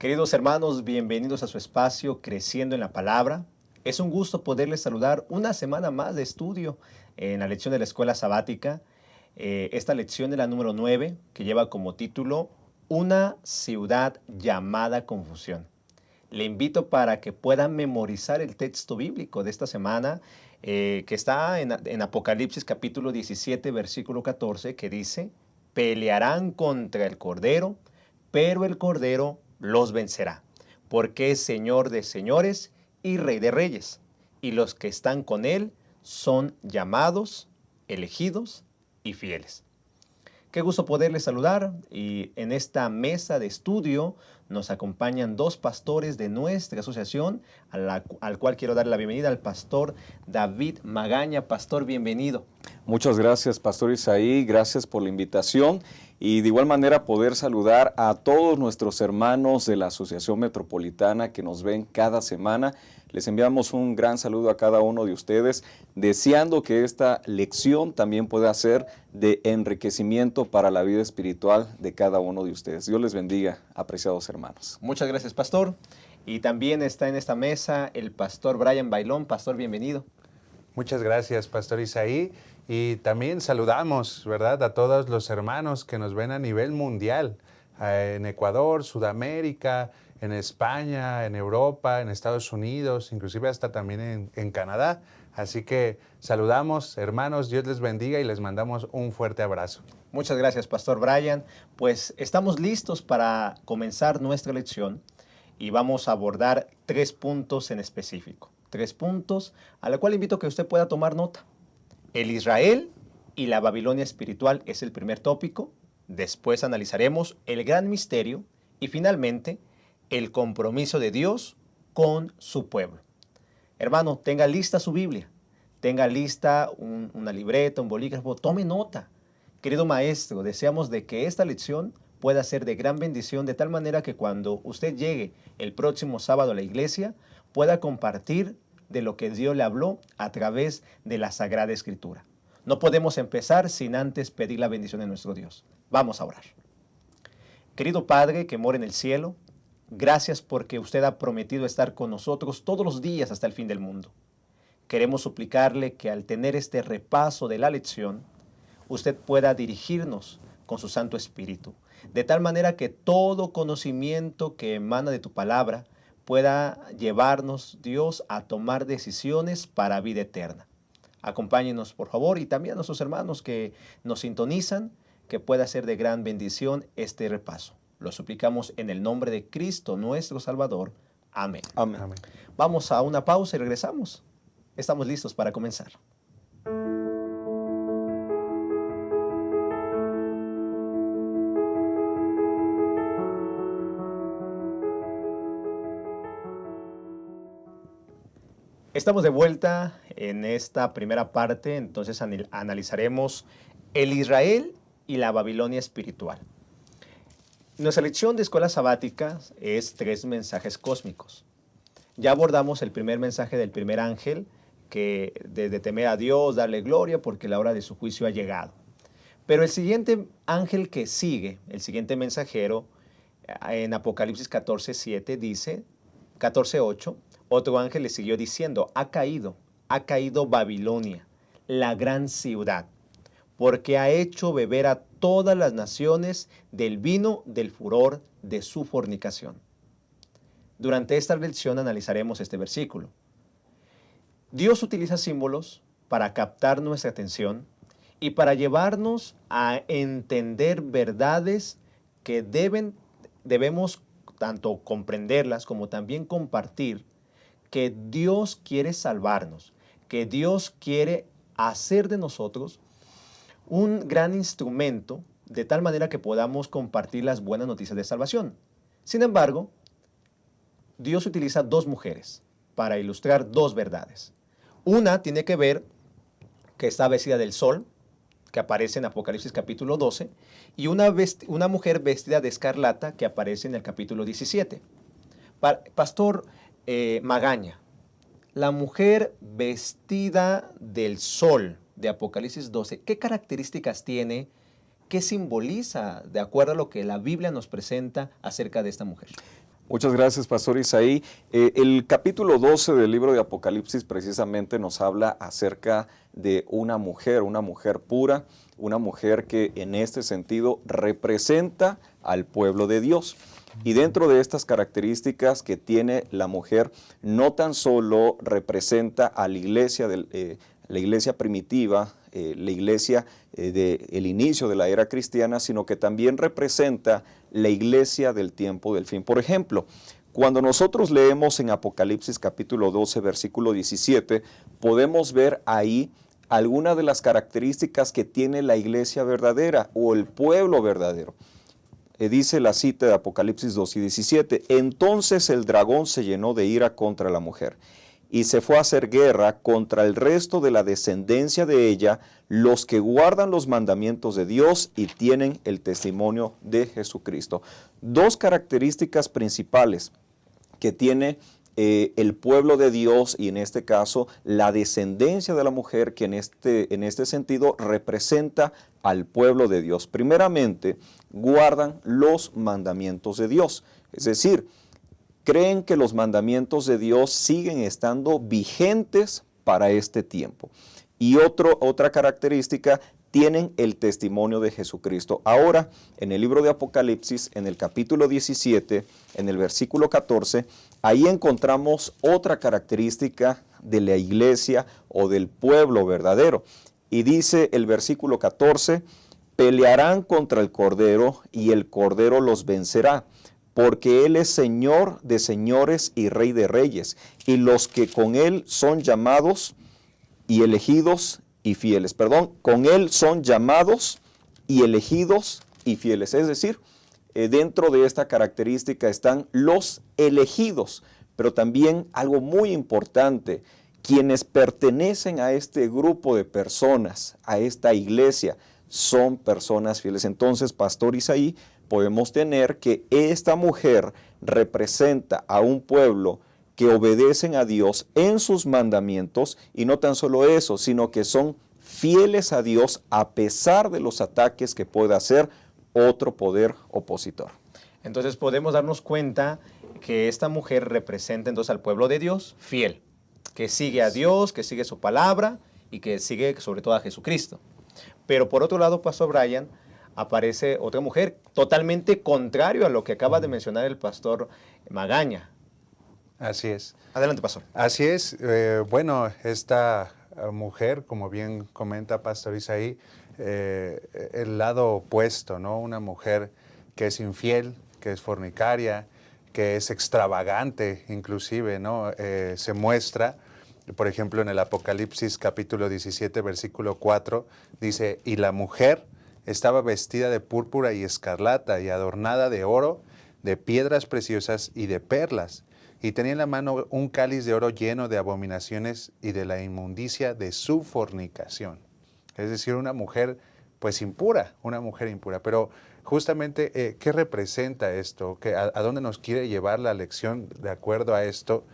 Queridos hermanos, bienvenidos a su espacio Creciendo en la Palabra. Es un gusto poderles saludar una semana más de estudio en la lección de la Escuela Sabática. Esta lección es la número 9, que lleva como título Una ciudad llamada confusión. Le invito para que puedan memorizar el texto bíblico de esta semana, que está en Apocalipsis capítulo 17, versículo 14, que dice: pelearán contra el Cordero, pero el Cordero los vencerá, porque es Señor de señores y Rey de reyes, y los que están con Él son llamados, elegidos y fieles. Qué gusto poderles saludar, y en esta mesa de estudio nos acompañan dos pastores de nuestra asociación, al cual quiero dar la bienvenida al pastor David Magaña. Pastor, bienvenido. Muchas gracias, Pastor Isaí, gracias por la invitación y de igual manera poder saludar a todos nuestros hermanos de la Asociación Metropolitana que nos ven cada semana. Les enviamos un gran saludo a cada uno de ustedes, deseando que esta lección también pueda ser de enriquecimiento para la vida espiritual de cada uno de ustedes. Dios les bendiga, apreciados hermanos. Muchas gracias, pastor. Y también está en esta mesa el pastor Brian Bailón. Pastor, bienvenido. Muchas gracias, Pastor Isaí. Y también saludamos, ¿verdad?, a todos los hermanos que nos ven a nivel mundial, en Ecuador, Sudamérica, en España, en Europa, en Estados Unidos, inclusive hasta también en Canadá. Así que saludamos, hermanos, Dios les bendiga y les mandamos un fuerte abrazo. Muchas gracias, Pastor Brian. Pues estamos listos para comenzar nuestra lección y vamos a abordar 3 puntos en específico. 3 puntos a la cual invito a que usted pueda tomar nota. El Israel y la Babilonia espiritual es el primer tópico. Después analizaremos el gran misterio y finalmente el compromiso de Dios con su pueblo. Hermano, tenga lista su Biblia, tenga lista una libreta, un bolígrafo, tome nota. Querido maestro, deseamos de que esta lección pueda ser de gran bendición, de tal manera que cuando usted llegue el próximo sábado a la iglesia, pueda compartir de lo que Dios le habló a través de la Sagrada Escritura. No podemos empezar sin antes pedir la bendición de nuestro Dios. Vamos a orar. Querido Padre que mora en el cielo, gracias porque usted ha prometido estar con nosotros todos los días hasta el fin del mundo. Queremos suplicarle que al tener este repaso de la lección, usted pueda dirigirnos con su Santo Espíritu, de tal manera que todo conocimiento que emana de tu palabra pueda llevarnos, Dios, a tomar decisiones para vida eterna. Acompáñenos, por favor, y también a nuestros hermanos que nos sintonizan, que pueda ser de gran bendición este repaso. Lo suplicamos en el nombre de Cristo, nuestro Salvador. Amén. Amén. Amén. Vamos a una pausa y regresamos. Estamos listos para comenzar. Estamos de vuelta en esta primera parte, entonces analizaremos el Israel y la Babilonia espiritual. Nuestra lección de escuela sabática es 3 mensajes cósmicos. Ya abordamos el primer mensaje del primer ángel, que de temer a Dios, darle gloria, porque la hora de su juicio ha llegado. Pero el siguiente ángel que sigue, el siguiente mensajero, en Apocalipsis 14:7 dice, 14:8, otro ángel le siguió diciendo, ha caído Babilonia, la gran ciudad, porque ha hecho beber a todas las naciones del vino del furor de su fornicación. Durante esta lección analizaremos este versículo. Dios utiliza símbolos para captar nuestra atención y para llevarnos a entender verdades que debemos tanto comprenderlas como también compartir, que Dios quiere salvarnos, que Dios quiere hacer de nosotros un gran instrumento de tal manera que podamos compartir las buenas noticias de salvación. Sin embargo, Dios utiliza 2 mujeres para ilustrar 2 verdades. Una tiene que ver que está vestida del sol, que aparece en Apocalipsis capítulo 12, y una mujer vestida de escarlata que aparece en el capítulo 17. Pastor Magaña, la mujer vestida del sol de Apocalipsis 12, ¿qué características tiene? ¿Qué simboliza de acuerdo a lo que la Biblia nos presenta acerca de esta mujer? Muchas gracias, Pastor Isaí. El capítulo 12 del libro de Apocalipsis precisamente nos habla acerca de una mujer pura, una mujer que en este sentido representa al pueblo de Dios. Y dentro de estas características que tiene la mujer, no tan solo representa a la iglesia primitiva, la iglesia del inicio de la era cristiana, sino que también representa la iglesia del tiempo del fin. Por ejemplo, cuando nosotros leemos en Apocalipsis capítulo 12, versículo 17, podemos ver ahí algunas de las características que tiene la iglesia verdadera o el pueblo verdadero. Dice la cita de Apocalipsis 2 y 17, entonces el dragón se llenó de ira contra la mujer y se fue a hacer guerra contra el resto de la descendencia de ella, los que guardan los mandamientos de Dios y tienen el testimonio de Jesucristo. Dos características principales que tiene el pueblo de Dios y en este caso la descendencia de la mujer que en este sentido representa al pueblo de Dios. Primeramente, guardan los mandamientos de Dios, es decir, creen que los mandamientos de Dios siguen estando vigentes para este tiempo. Y otra característica, tienen el testimonio de Jesucristo. Ahora, en el libro de Apocalipsis, en el capítulo 17, en el versículo 14, ahí encontramos otra característica de la iglesia o del pueblo verdadero. Y dice el versículo 14, pelearán contra el Cordero y el Cordero los vencerá, porque Él es Señor de señores y Rey de reyes, y los que con Él son llamados y elegidos y fieles. Con Él son llamados y elegidos y fieles. Es decir, dentro de esta característica están los elegidos, pero también algo muy importante, quienes pertenecen a este grupo de personas, a esta iglesia, son personas fieles. Entonces, Pastor Isaí, podemos tener que esta mujer representa a un pueblo que obedecen a Dios en sus mandamientos y no tan solo eso, sino que son fieles a Dios a pesar de los ataques que pueda hacer otro poder opositor. Entonces podemos darnos cuenta que esta mujer representa entonces al pueblo de Dios fiel, que sigue a Dios, que sigue su palabra y que sigue sobre todo a Jesucristo. Pero por otro lado, Pastor Brian, aparece otra mujer totalmente contrario a lo que acaba de mencionar el Pastor Magaña. Así es. Adelante, Pastor. Así es. Bueno, esta mujer, como bien comenta Pastor Isaí, el lado opuesto, ¿no? Una mujer que es infiel, que es fornicaria, que es extravagante, inclusive, ¿no? Se muestra, por ejemplo, en el Apocalipsis capítulo 17, versículo 4, dice, y la mujer estaba vestida de púrpura y escarlata y adornada de oro, de piedras preciosas y de perlas. Y tenía en la mano un cáliz de oro lleno de abominaciones y de la inmundicia de su fornicación. Es decir, una mujer pues impura, una mujer impura. Pero justamente, ¿qué representa esto? ¿A dónde nos quiere llevar la lección de acuerdo a esto?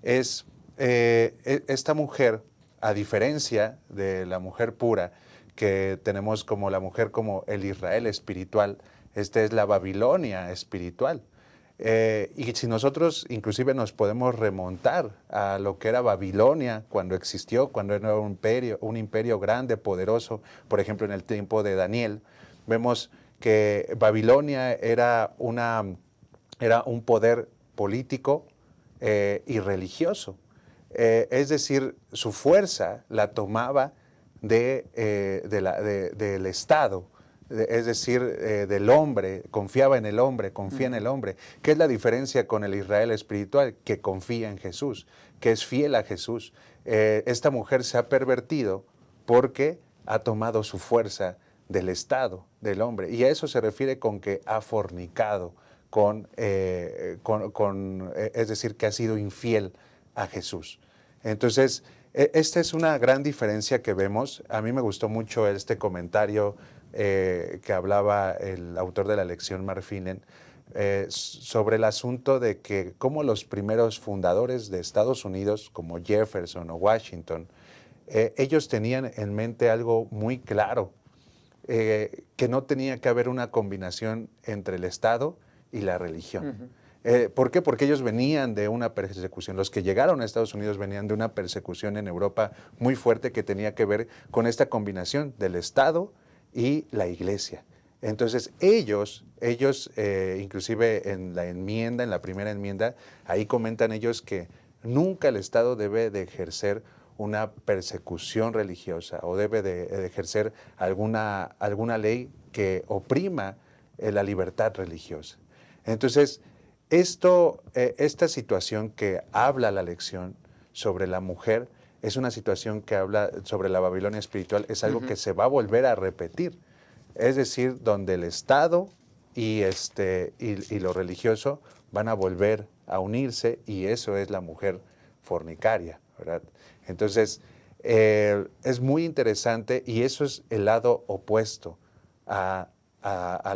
Es esta mujer, a diferencia de la mujer pura, que tenemos como la mujer como el Israel espiritual, esta es la Babilonia espiritual. Y si nosotros inclusive nos podemos remontar a lo que era Babilonia cuando existió, cuando era un imperio grande, poderoso, por ejemplo en el tiempo de Daniel, vemos que Babilonia era un poder político y religioso. Es decir, su fuerza la tomaba del Estado, es decir, del hombre, confiaba en el hombre, confía en el hombre. ¿Qué es la diferencia con el Israel espiritual? Que confía en Jesús, que es fiel a Jesús. Esta mujer se ha pervertido porque ha tomado su fuerza del Estado, del hombre. Y a eso se refiere con que ha fornicado, es decir, que ha sido infiel a Jesús. Entonces, esta es una gran diferencia que vemos. A mí me gustó mucho este comentario que hablaba el autor de la lección, Mark Finnen, sobre el asunto de que cómo los primeros fundadores de Estados Unidos, como Jefferson o Washington, ellos tenían en mente algo muy claro, que no tenía que haber una combinación entre el Estado y la religión. ¿Por qué? Porque ellos venían de una persecución. Los que llegaron a Estados Unidos venían de una persecución en Europa muy fuerte que tenía que ver con esta combinación del Estado y la Iglesia. Entonces ellos inclusive en la primera enmienda, ahí comentan ellos que nunca el Estado debe de ejercer una persecución religiosa o debe de ejercer alguna ley que oprima la libertad religiosa. Entonces, esta situación que habla la lección sobre la mujer es una situación que habla sobre la Babilonia espiritual, es algo que se va a volver a repetir. Es decir, donde el Estado y lo religioso van a volver a unirse, y eso es la mujer fornicaria, ¿verdad? Entonces, es muy interesante, y eso es el lado opuesto al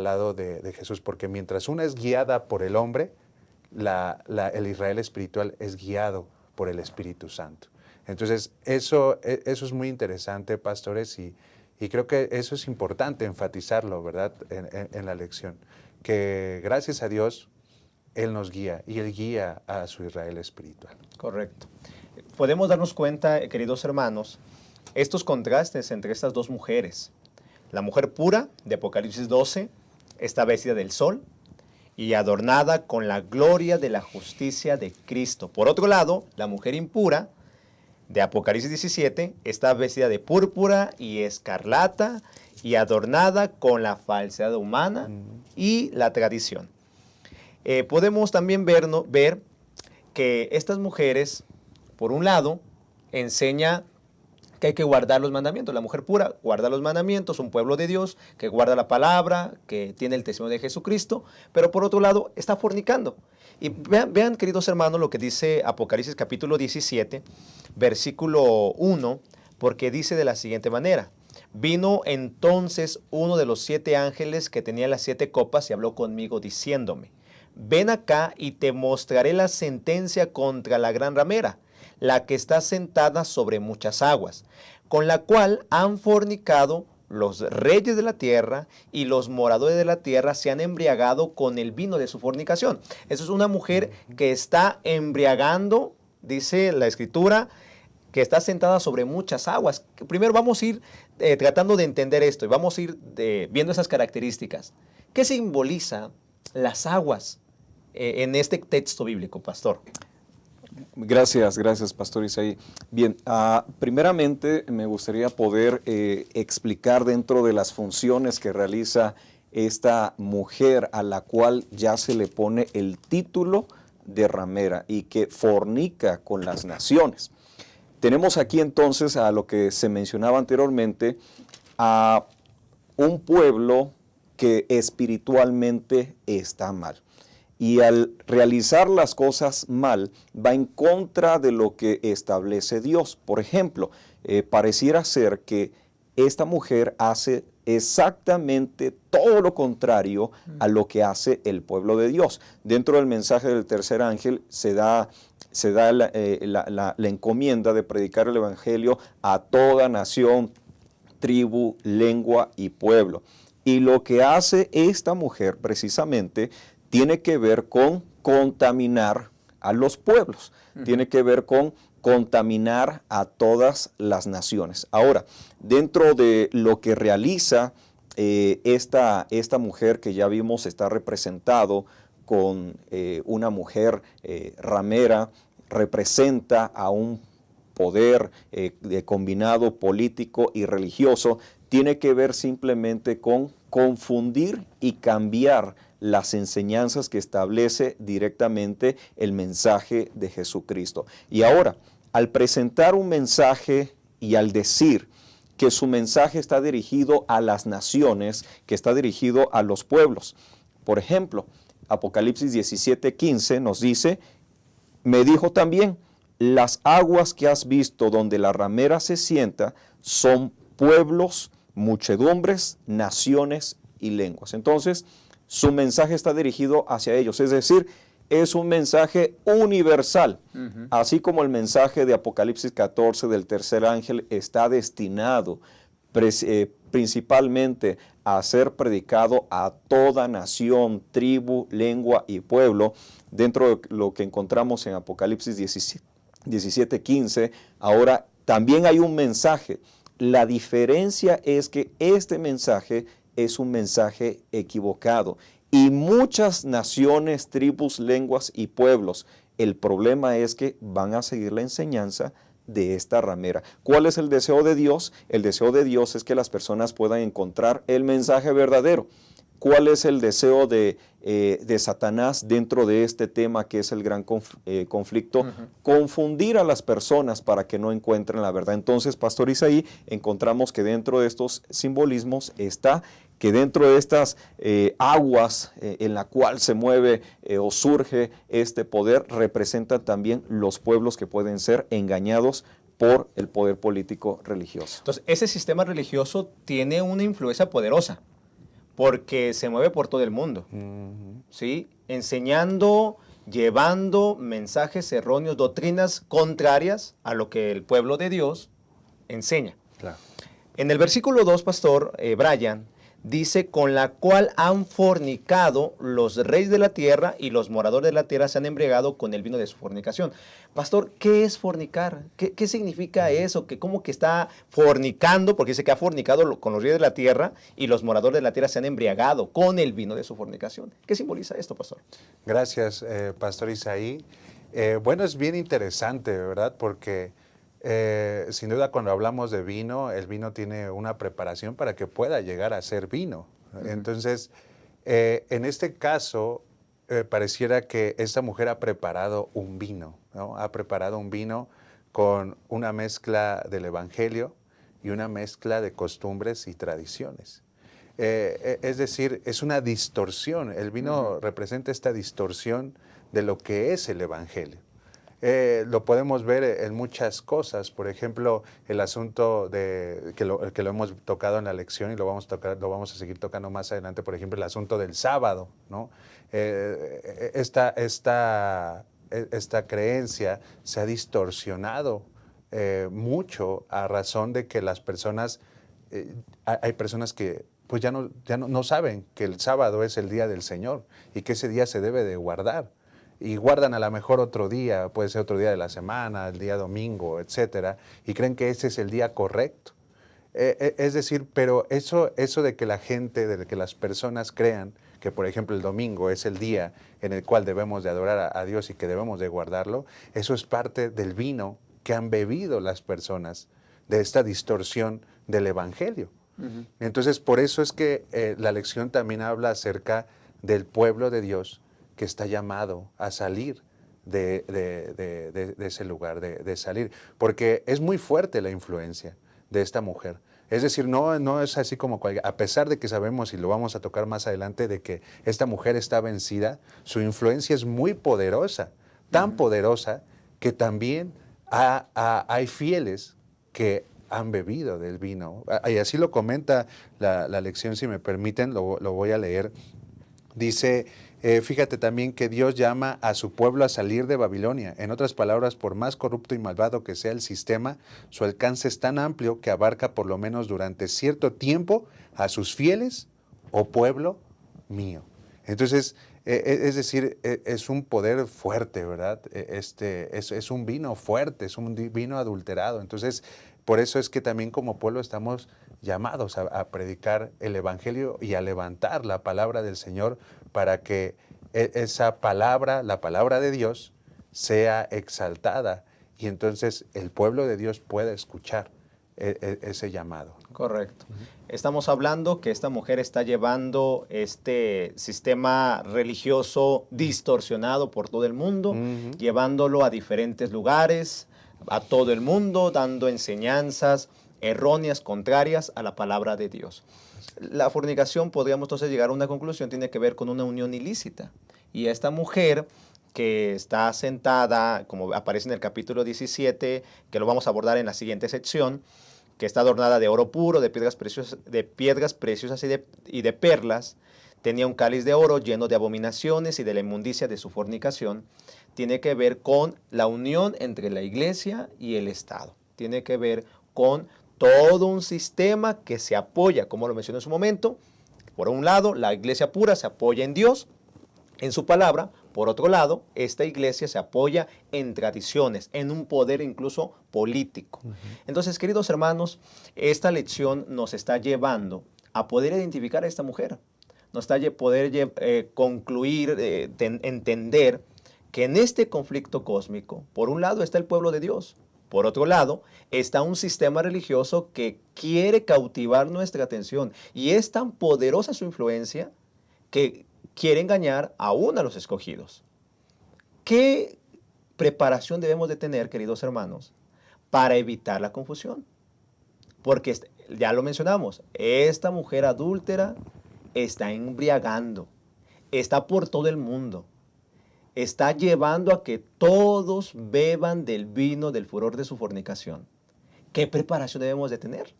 lado de Jesús, porque mientras una es guiada por el hombre, el Israel espiritual es guiado por el Espíritu Santo. Entonces, eso es muy interesante, pastores, y creo que eso es importante enfatizarlo, ¿verdad?, en la lección, que gracias a Dios, Él nos guía, y Él guía a su Israel espiritual. Correcto. Podemos darnos cuenta, queridos hermanos, estos contrastes entre estas dos mujeres. La mujer pura, de Apocalipsis 12, está vestida del sol y adornada con la gloria de la justicia de Cristo. Por otro lado, la mujer impura, de Apocalipsis 17, está vestida de púrpura y escarlata y adornada con la falsedad humana y la tradición. Podemos también ver que estas mujeres, por un lado, enseña que hay que guardar los mandamientos. La mujer pura guarda los mandamientos, un pueblo de Dios que guarda la palabra, que tiene el testimonio de Jesucristo, pero por otro lado está fornicando. Y vean, queridos hermanos, lo que dice Apocalipsis capítulo 17, versículo 1, porque dice de la siguiente manera: vino entonces uno de los 7 ángeles que tenía las 7 copas y habló conmigo diciéndome: ven acá y te mostraré la sentencia contra la gran ramera, la que está sentada sobre muchas aguas, con la cual han fornicado los reyes de la tierra, y los moradores de la tierra se han embriagado con el vino de su fornicación. Eso es una mujer que está embriagando, dice la Escritura, que está sentada sobre muchas aguas. Primero vamos a ir tratando de entender esto, y vamos a ir viendo esas características. ¿Qué simboliza las aguas en este texto bíblico, pastor? Gracias, Pastor Isaí. Bien, primeramente me gustaría poder explicar dentro de las funciones que realiza esta mujer a la cual ya se le pone el título de ramera y que fornica con las naciones. Tenemos aquí entonces a lo que se mencionaba anteriormente, a un pueblo que espiritualmente está mal. Y al realizar las cosas mal, va en contra de lo que establece Dios. Por ejemplo, pareciera ser que esta mujer hace exactamente todo lo contrario a lo que hace el pueblo de Dios. Dentro del mensaje del tercer ángel se da la encomienda de predicar el evangelio a toda nación, tribu, lengua y pueblo. Y lo que hace esta mujer precisamente tiene que ver con contaminar a los pueblos, tiene que ver con contaminar a todas las naciones. Ahora, dentro de lo que realiza esta mujer que ya vimos está representado con una mujer ramera, representa a un poder de combinado político y religioso, tiene que ver simplemente con confundir y cambiar las enseñanzas que establece directamente el mensaje de Jesucristo. Y ahora, al presentar un mensaje y al decir que su mensaje está dirigido a las naciones, que está dirigido a los pueblos. Por ejemplo, Apocalipsis 17:15 nos dice: me dijo también, las aguas que has visto donde la ramera se sienta son pueblos, muchedumbres, naciones y lenguas. Entonces, su mensaje está dirigido hacia ellos, es decir, es un mensaje universal, así como el mensaje de Apocalipsis 14 del tercer ángel está destinado principalmente a ser predicado a toda nación, tribu, lengua y pueblo, dentro de lo que encontramos en Apocalipsis 17:15. Ahora también hay un mensaje. La diferencia es que este mensaje es un mensaje equivocado. Y muchas naciones, tribus, lenguas y pueblos, el problema es que van a seguir la enseñanza de esta ramera. ¿Cuál es el deseo de Dios? El deseo de Dios es que las personas puedan encontrar el mensaje verdadero. ¿Cuál es el deseo de Satanás dentro de este tema que es el gran conflicto? Confundir a las personas para que no encuentren la verdad. Entonces, Pastor Isaí, encontramos que dentro de estos simbolismos está que dentro de estas aguas en la cual se mueve o surge este poder, representan también los pueblos que pueden ser engañados por el poder político religioso. Entonces, ese sistema religioso tiene una influencia poderosa, porque se mueve por todo el mundo, ¿sí? Enseñando, llevando mensajes erróneos, doctrinas contrarias a lo que el pueblo de Dios enseña. Claro. En el versículo 2, Pastor Brian, dice, con la cual han fornicado los reyes de la tierra y los moradores de la tierra se han embriagado con el vino de su fornicación. Pastor, ¿qué es fornicar? ¿Qué significa eso? ¿Cómo que está fornicando? Porque dice que ha fornicado con los reyes de la tierra y los moradores de la tierra se han embriagado con el vino de su fornicación. ¿Qué simboliza esto, Pastor? Gracias, Pastor Isaí. Bueno, es bien interesante, ¿verdad? Porque sin duda cuando hablamos de vino, el vino tiene una preparación para que pueda llegar a ser vino. Entonces, en este caso, pareciera que esta mujer ha preparado un vino, ¿no? Ha preparado un vino con una mezcla del Evangelio y una mezcla de costumbres y tradiciones. Es decir, es una distorsión. El vino representa esta distorsión de lo que es el Evangelio. Lo podemos ver en muchas cosas, por ejemplo, el asunto que lo hemos tocado en la lección y lo vamos a seguir tocando más adelante, por ejemplo, el asunto del sábado, ¿no? Esta creencia se ha distorsionado mucho a razón de que las personas, hay personas que pues ya no saben que el sábado es el día del Señor y que ese día se debe de guardar. Y guardan a lo mejor otro día, puede ser otro día de la semana, el día domingo, etcétera, y creen que ese es el día correcto. Es decir, pero eso de que la gente, de que las personas crean que, por ejemplo, el domingo es el día en el cual debemos de adorar a Dios y que debemos de guardarlo, eso es parte del vino que han bebido las personas, de esta distorsión del Evangelio. Entonces, por eso es que la lección también habla acerca del pueblo de Dios, que está llamado a salir de ese lugar, de salir. Porque es muy fuerte la influencia de esta mujer. Es decir, no es así como a pesar de que sabemos, y lo vamos a tocar más adelante, de que esta mujer está vencida, su influencia es muy poderosa, tan poderosa que también hay fieles que han bebido del vino. Y así lo comenta la lección, si me permiten, lo voy a leer. Dice, fíjate también que Dios llama a su pueblo a salir de Babilonia. En otras palabras, por más corrupto y malvado que sea el sistema, su alcance es tan amplio que abarca por lo menos durante cierto tiempo a sus fieles o pueblo mío. Entonces, es decir, es un poder fuerte, ¿verdad? Es un vino fuerte, es un vino adulterado. Entonces, por eso es que también como pueblo estamos llamados a predicar el Evangelio y a levantar la palabra del Señor para que esa palabra, la palabra de Dios, sea exaltada y entonces el pueblo de Dios pueda escuchar ese llamado. Correcto. Estamos hablando que esta mujer está llevando este sistema religioso distorsionado por todo el mundo, llevándolo a diferentes lugares, a todo el mundo, dando enseñanzas erróneas, contrarias a la palabra de Dios. La fornicación, podríamos entonces llegar a una conclusión, tiene que ver con una unión ilícita. Y esta mujer que está sentada, como aparece en el capítulo 17, que lo vamos a abordar en la siguiente sección, que está adornada de oro puro, de piedras preciosas y de perlas, tenía un cáliz de oro lleno de abominaciones y de la inmundicia de su fornicación. Tiene que ver con la unión entre la iglesia y el Estado. Tiene que ver con todo un sistema que se apoya, como lo mencioné en su momento, Por un lado, la iglesia pura se apoya en Dios, en su palabra. Por otro lado, esta iglesia se apoya en tradiciones, en un poder incluso político. Entonces, queridos hermanos, esta lección nos está llevando a poder identificar a esta mujer. Nos está poder concluir, entender que en este conflicto cósmico, por un lado está el pueblo de Dios. Por otro lado, está un sistema religioso que quiere cautivar nuestra atención. Y es tan poderosa su influencia que quiere engañar aún a los escogidos. ¿Qué preparación debemos de tener, queridos hermanos, para evitar la confusión? Porque ya lo mencionamos, esta mujer adúltera está embriagando, está por todo el mundo, está llevando a que todos beban del vino del furor de su fornicación. ¿Qué preparación debemos de tener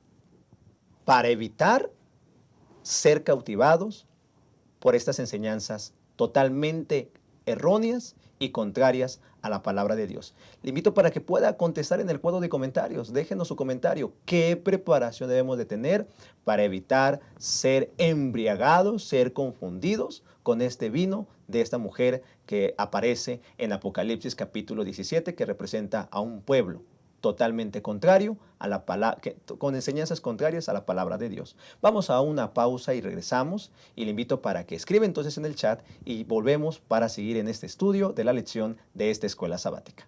para evitar ser cautivados por estas enseñanzas totalmente erróneas y contrarias a la palabra de Dios? Le invito para que pueda contestar en el cuadro de comentarios. Déjenos su comentario. ¿Qué preparación debemos de tener para evitar ser embriagados, ser confundidos con este vino de esta mujer que aparece en Apocalipsis capítulo 17, que representa a un pueblo totalmente contrario a la palabra, con enseñanzas contrarias a la palabra de Dios? Vamos a una pausa y regresamos, y le invito para que escriba entonces en el chat y volvemos para seguir en este estudio de la lección de esta escuela sabática.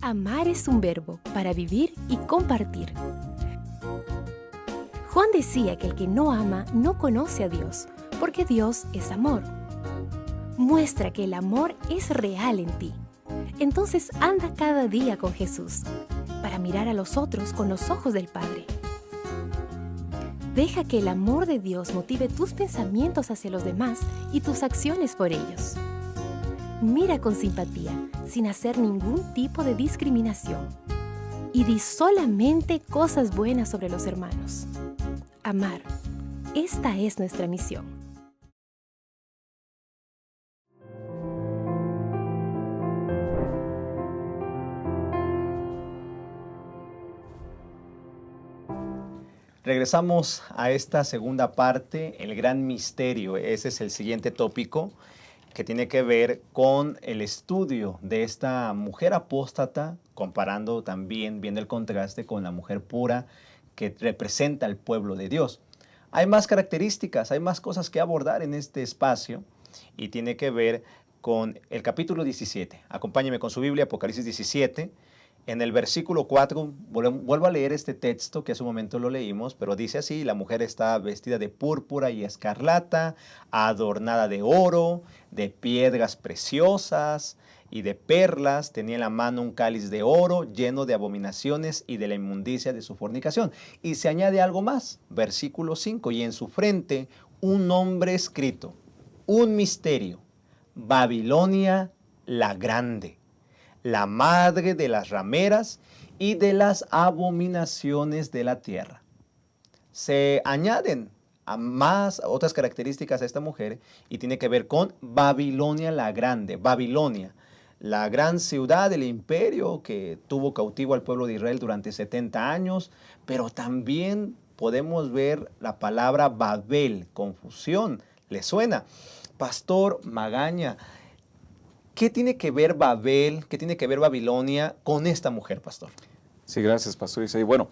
Amar es un verbo para vivir y compartir. Juan decía que el que no ama no conoce a Dios, porque Dios es amor. Muestra que el amor es real en ti. Entonces anda cada día con Jesús, para mirar a los otros con los ojos del Padre. Deja que el amor de Dios motive tus pensamientos hacia los demás y tus acciones por ellos. Mira con simpatía, sin hacer ningún tipo de discriminación. Y di solamente cosas buenas sobre los hermanos. Amar. Esta es nuestra misión. Regresamos a esta segunda parte, el gran misterio. Ese es el siguiente tópico, que tiene que ver con el estudio de esta mujer apóstata, comparando también, viendo el contraste con la mujer pura que representa al pueblo de Dios. Hay más características, hay más cosas que abordar en este espacio, y tiene que ver con el capítulo 17. Acompáñeme con su Biblia, Apocalipsis 17. En el versículo 4, vuelvo a leer este texto que hace un momento lo leímos, pero dice así: la mujer está vestida de púrpura y escarlata, adornada de oro, de piedras preciosas y de perlas, tenía en la mano un cáliz de oro lleno de abominaciones y de la inmundicia de su fornicación. Y se añade algo más, versículo 5, y en su frente un nombre escrito, un misterio: Babilonia la Grande, la madre de las rameras y de las abominaciones de la tierra. Se añaden a más otras características a esta mujer, y tiene que ver con Babilonia la Grande. Babilonia, la gran ciudad del imperio que tuvo cautivo al pueblo de Israel durante 70 años, pero también podemos ver la palabra Babel, confusión. ¿Le suena? Pastor Magaña, ¿qué tiene que ver Babel, qué tiene que ver Babilonia con esta mujer, pastor? Sí, gracias, pastor Isaí. Bueno,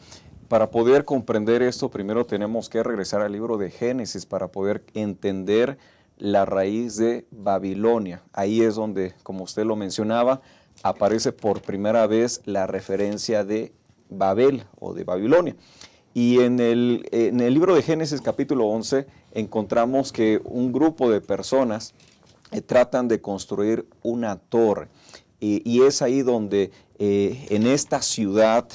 para poder comprender esto, primero tenemos que regresar al libro de Génesis para poder entender la raíz de Babilonia. Ahí es donde, como usted lo mencionaba, aparece por primera vez la referencia de Babel o de Babilonia. Y en el libro de Génesis capítulo 11 encontramos que un grupo de personas tratan de construir una torre, y es ahí donde en esta ciudad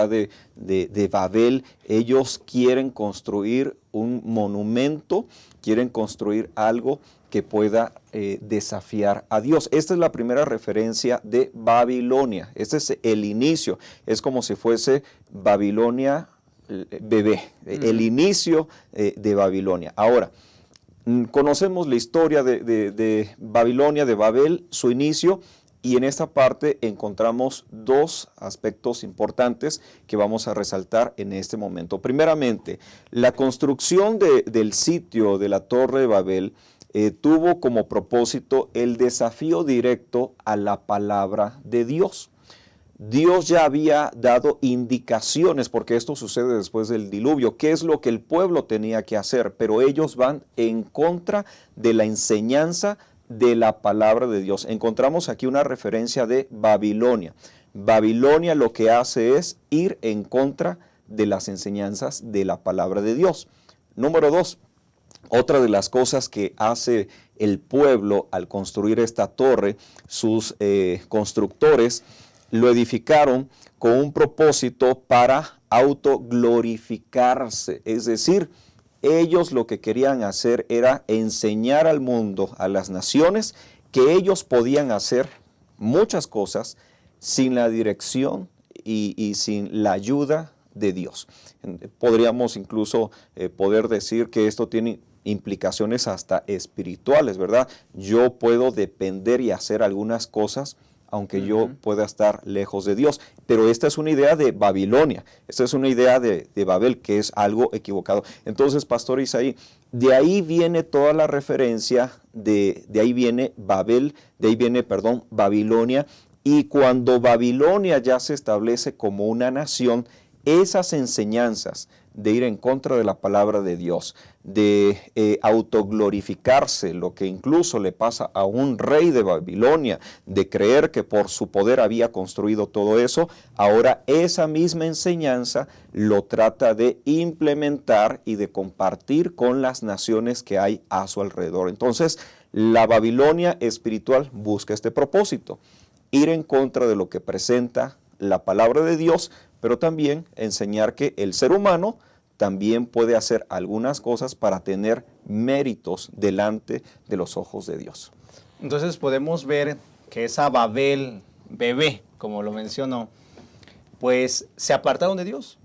de Babel, ellos quieren construir un monumento, quieren construir algo que pueda desafiar a Dios. Esta es la primera referencia de Babilonia. Este es el inicio. Es como si fuese Babilonia bebé, el inicio de Babilonia. Ahora, Conocemos la historia de Babilonia, de Babel, su inicio, y en esta parte encontramos dos aspectos importantes que vamos a resaltar en este momento. Primeramente, la construcción del sitio de la Torre de Babel tuvo como propósito el desafío directo a la palabra de Dios. Dios ya había dado indicaciones, porque esto sucede después del diluvio, qué es lo que el pueblo tenía que hacer, pero ellos van en contra de la enseñanza de la palabra de Dios. Encontramos aquí una referencia de Babilonia. Babilonia lo que hace es ir en contra de las enseñanzas de la palabra de Dios. Número 2, otra de las cosas que hace el pueblo al construir esta torre, sus constructores lo edificaron con un propósito para autoglorificarse, es decir, ellos lo que querían hacer era enseñar al mundo, a las naciones, que ellos podían hacer muchas cosas sin la dirección y sin la ayuda de Dios. Podríamos incluso poder decir que esto tiene implicaciones hasta espirituales, ¿verdad? Yo puedo depender y hacer algunas cosas aunque yo pueda estar lejos de Dios. Pero esta es una idea de Babilonia, esta es una idea de Babel, que es algo equivocado. Entonces, Pastor Isaí, de ahí viene toda la referencia, de ahí viene Babel, Babilonia, y cuando Babilonia ya se establece como una nación, esas enseñanzas de ir en contra de la palabra de Dios, de autoglorificarse, lo que incluso le pasa a un rey de Babilonia, de creer que por su poder había construido todo eso, ahora esa misma enseñanza lo trata de implementar y de compartir con las naciones que hay a su alrededor. Entonces, la Babilonia espiritual busca este propósito, ir en contra de lo que presenta la palabra de Dios, pero también enseñar que el ser humano también puede hacer algunas cosas para tener méritos delante de los ojos de Dios. Entonces podemos ver que esa Babel bebé, como lo mencionó, pues se apartaron de Dios.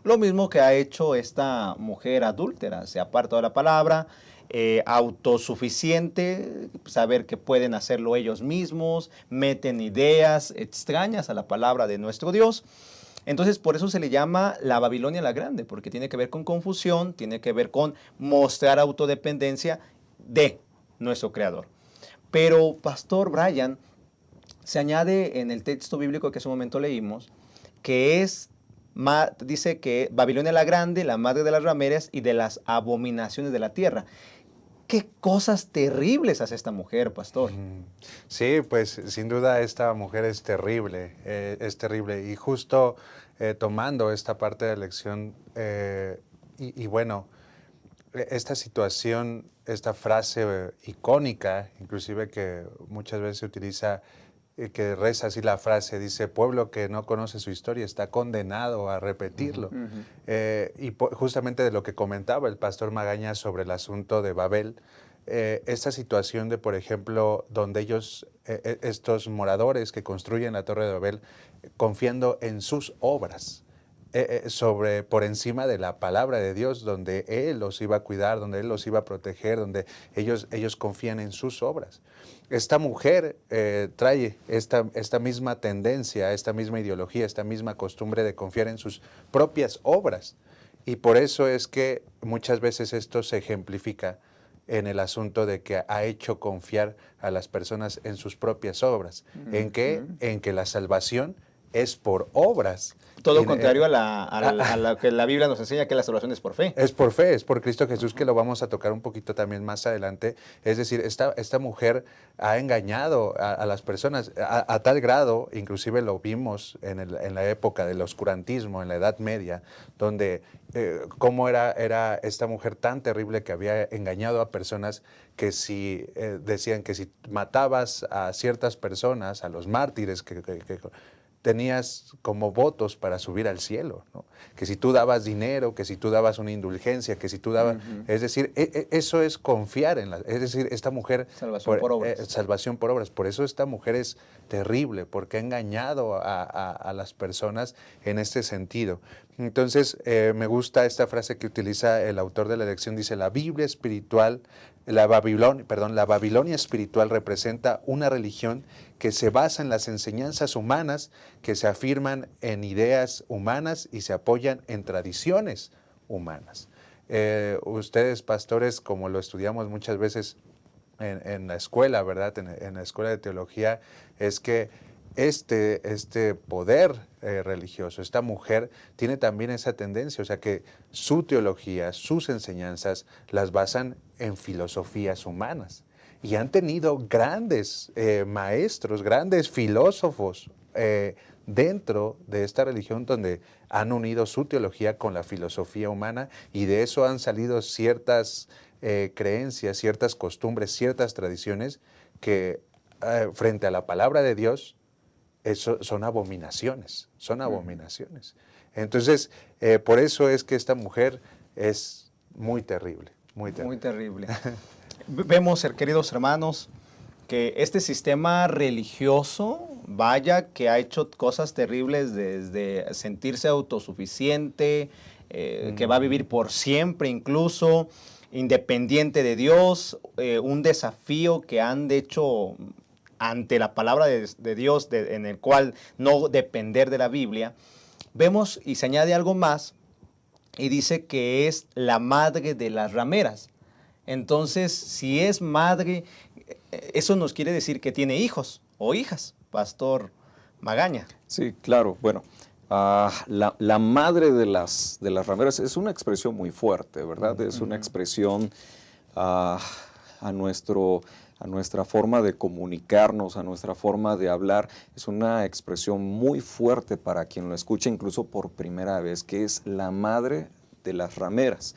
Lo mismo que ha hecho esta mujer adúltera, se aparta de la palabra, autosuficiente, saber que pueden hacerlo ellos mismos, meten ideas extrañas a la palabra de nuestro Dios. Entonces, por eso se le llama la Babilonia la Grande, porque tiene que ver con confusión, tiene que ver con mostrar autodependencia de nuestro Creador. Pero, Pastor Brian, se añade en el texto bíblico que hace un momento leímos, que dice que Babilonia la Grande, la madre de las rameras y de las abominaciones de la tierra. ¿Qué cosas terribles hace esta mujer, Pastor? Sí, pues sin duda esta mujer es terrible. Y justo tomando esta parte de la lección, y bueno, esta situación, esta frase icónica, inclusive que muchas veces se utiliza, que reza así la frase, dice, pueblo que no conoce su historia está condenado a repetirlo. Justamente de lo que comentaba el pastor Magaña sobre el asunto de Babel, esta situación de, por ejemplo, donde ellos, estos moradores que construyen la Torre de Babel, confiando en sus obras, por encima de la palabra de Dios, donde Él los iba a cuidar, donde Él los iba a proteger, donde ellos confían en sus obras. Esta mujer trae esta misma tendencia, esta misma ideología, esta misma costumbre de confiar en sus propias obras. Y por eso es que muchas veces esto se ejemplifica en el asunto de que ha hecho confiar a las personas en sus propias obras. ¿En qué? En que la salvación es por obras. Todo contrario a lo que la Biblia nos enseña, que la salvación es por fe. Es por fe, es por Cristo Jesús, que lo vamos a tocar un poquito también más adelante. Es decir, esta mujer ha engañado a las personas a tal grado, inclusive lo vimos en la época del oscurantismo, en la Edad Media, donde cómo era esta mujer tan terrible que había engañado a personas que decían que si matabas a ciertas personas, a los mártires tenías como votos para subir al cielo, ¿no? Que si tú dabas dinero, que si tú dabas una indulgencia, que si tú dabas... Es decir, eso es confiar en la... Es decir, esta mujer... Salvación por obras. Salvación por obras. Por eso esta mujer es terrible, porque ha engañado a las personas en este sentido. Entonces, me gusta esta frase que utiliza el autor de la lección. Dice, la Biblia espiritual, la Babilonia espiritual representa una religión que se basa en las enseñanzas humanas, que se afirman en ideas humanas y se apoyan en tradiciones humanas. Ustedes, pastores, como lo estudiamos muchas veces en la escuela, ¿verdad? En la escuela de teología, es que este poder religioso, esta mujer, tiene también esa tendencia, o sea que su teología, sus enseñanzas, las basan en filosofías humanas. Y han tenido grandes maestros, grandes filósofos dentro de esta religión donde han unido su teología con la filosofía humana, y de eso han salido ciertas creencias, ciertas costumbres, ciertas tradiciones que frente a la palabra de Dios son abominaciones, son abominaciones. Entonces, por eso es que esta mujer es muy terrible, muy terrible. Muy terrible. Vemos, queridos hermanos, que este sistema religioso, vaya, que ha hecho cosas terribles desde sentirse autosuficiente, que va a vivir por siempre incluso, independiente de Dios, un desafío que han hecho ante la palabra de Dios, en el cual no depender de la Biblia. Vemos y se añade algo más y dice que es la madre de las rameras. Entonces, si es madre, eso nos quiere decir que tiene hijos o hijas, Pastor Magaña. Sí, claro. Bueno, la madre de las rameras es una expresión muy fuerte, ¿verdad? Es una expresión a nuestra forma de comunicarnos, a nuestra forma de hablar. Es una expresión muy fuerte para quien lo escucha incluso por primera vez, que es la madre de las rameras.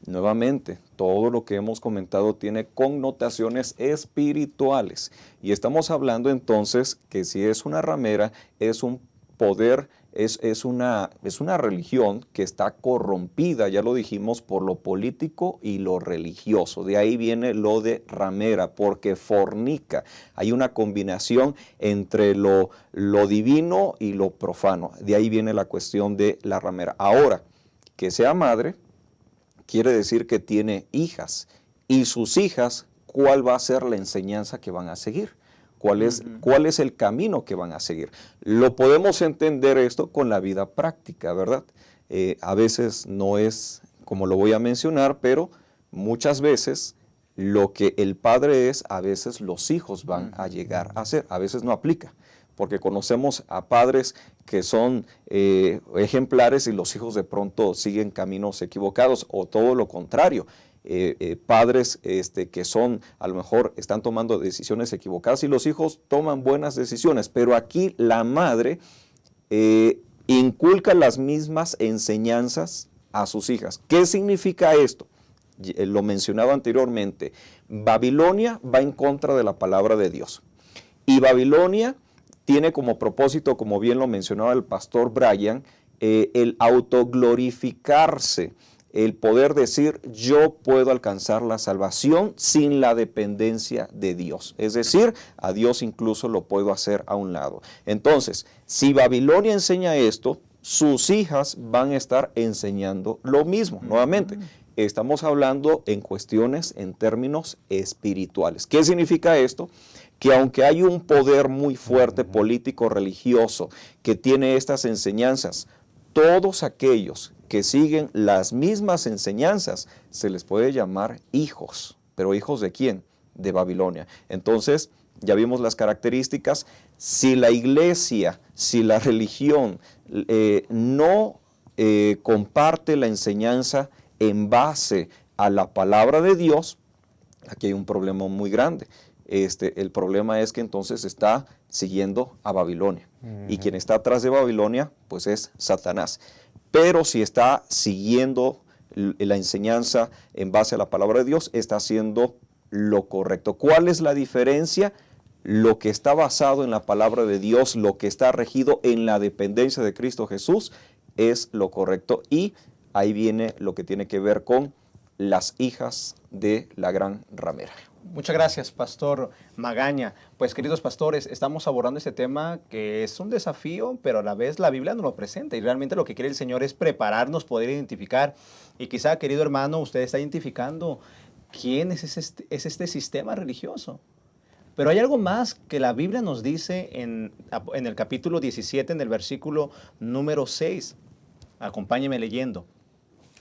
Nuevamente, todo lo que hemos comentado tiene connotaciones espirituales, y estamos hablando entonces que si es una ramera, es un poder, es una religión que está corrompida, ya lo dijimos, por lo político y lo religioso. De ahí viene lo de ramera, porque fornica. Hay una combinación entre lo divino y lo profano. De ahí viene la cuestión de la ramera. Ahora, que sea madre quiere decir que tiene hijas, y sus hijas, ¿cuál va a ser la enseñanza que van a seguir? ¿Cuál es el camino que van a seguir? Lo podemos entender esto con la vida práctica, ¿verdad? A veces no es como lo voy a mencionar, pero muchas veces lo que el padre es, a veces los hijos van a llegar a ser. A veces no aplica, porque conocemos a padres que son ejemplares y los hijos de pronto siguen caminos equivocados, o todo lo contrario. Padres que son, a lo mejor están tomando decisiones equivocadas y los hijos toman buenas decisiones, pero aquí la madre inculca las mismas enseñanzas a sus hijas. ¿Qué significa esto? Lo mencionaba anteriormente, Babilonia va en contra de la palabra de Dios, y Babilonia tiene como propósito, como bien lo mencionaba el pastor Brian, el autoglorificarse, el poder decir, yo puedo alcanzar la salvación sin la dependencia de Dios. Es decir, a Dios incluso lo puedo hacer a un lado. Entonces, si Babilonia enseña esto, sus hijas van a estar enseñando lo mismo. Nuevamente, estamos hablando en cuestiones, en términos espirituales. ¿Qué significa esto? Que aunque hay un poder muy fuerte político, religioso, que tiene estas enseñanzas, todos aquellos que siguen las mismas enseñanzas se les puede llamar hijos. ¿Pero hijos de quién? De Babilonia. Entonces, ya vimos las características. Si la iglesia, si la religión no comparte la enseñanza en base a la palabra de Dios, aquí hay un problema muy grande. El problema es que entonces está siguiendo a Babilonia. Y quien está atrás de Babilonia, pues es Satanás. Pero si está siguiendo la enseñanza en base a la palabra de Dios, está haciendo lo correcto. ¿Cuál es la diferencia? lo que está basado en la palabra de Dios, lo que está regido en la dependencia de Cristo Jesús, es lo correcto. Y ahí viene lo que tiene que ver con las hijas de la gran ramera. Muchas gracias, Pastor Magaña. Pues, queridos pastores, estamos abordando este tema que es un desafío, pero a la vez la Biblia nos lo presenta y realmente lo que quiere el Señor es prepararnos, poder identificar. Y quizá, querido hermano, usted está identificando quién es este sistema religioso. Pero hay algo más que la Biblia nos dice en el capítulo 17, en el versículo número 6. Acompáñeme leyendo.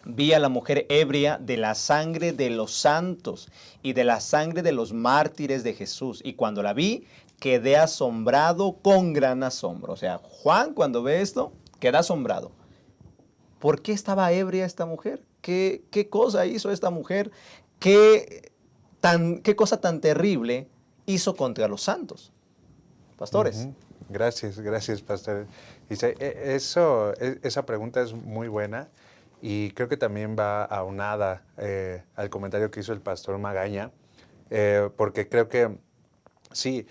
Vi a la mujer ebria de la sangre de los santos y de la sangre de los mártires de Jesús. Y cuando la vi, quedé asombrado con gran asombro. O sea, Juan, cuando ve esto, queda asombrado. ¿Por qué estaba ebria esta mujer? ¿Qué cosa hizo esta mujer? ¿Qué cosa tan terrible hizo contra los santos? Pastores. Gracias, pastor. Esa pregunta es muy buena. Y creo que también va aunada al comentario que hizo el pastor Magaña, porque creo que sí,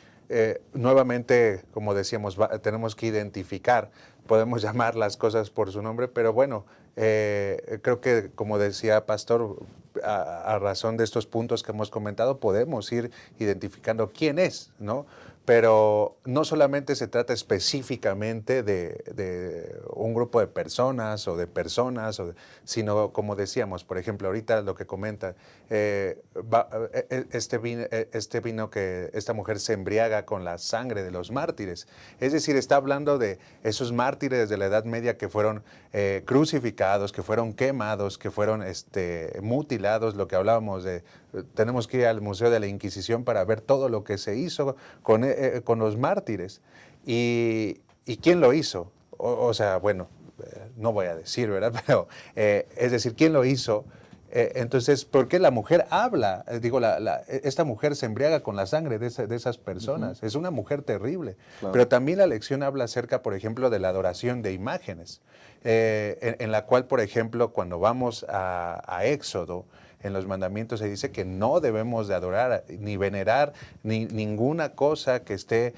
nuevamente, como decíamos, tenemos que identificar, podemos llamar las cosas por su nombre, pero bueno, creo que, como decía pastor, a razón de estos puntos que hemos comentado, podemos ir identificando quién es, ¿no? Pero no solamente se trata específicamente de un grupo de personas, sino, como decíamos, por ejemplo, ahorita lo que comenta, este vino que esta mujer se embriaga con la sangre de los mártires. Es decir, está hablando de esos mártires de la Edad Media que fueron crucificados, que fueron quemados, que fueron mutilados, lo que hablábamos de... Tenemos que ir al Museo de la Inquisición para ver todo lo que se hizo con los mártires. ¿Y quién lo hizo? O sea, bueno, no voy a decir, ¿verdad? Pero, es decir, ¿quién lo hizo? Entonces, ¿por qué la mujer habla? Esta mujer se embriaga con la sangre de esas personas. Es una mujer terrible. Claro. Pero también la lección habla acerca, por ejemplo, de la adoración de imágenes, en la cual, por ejemplo, cuando vamos a Éxodo, en los mandamientos se dice que no debemos de adorar ni venerar ninguna cosa que esté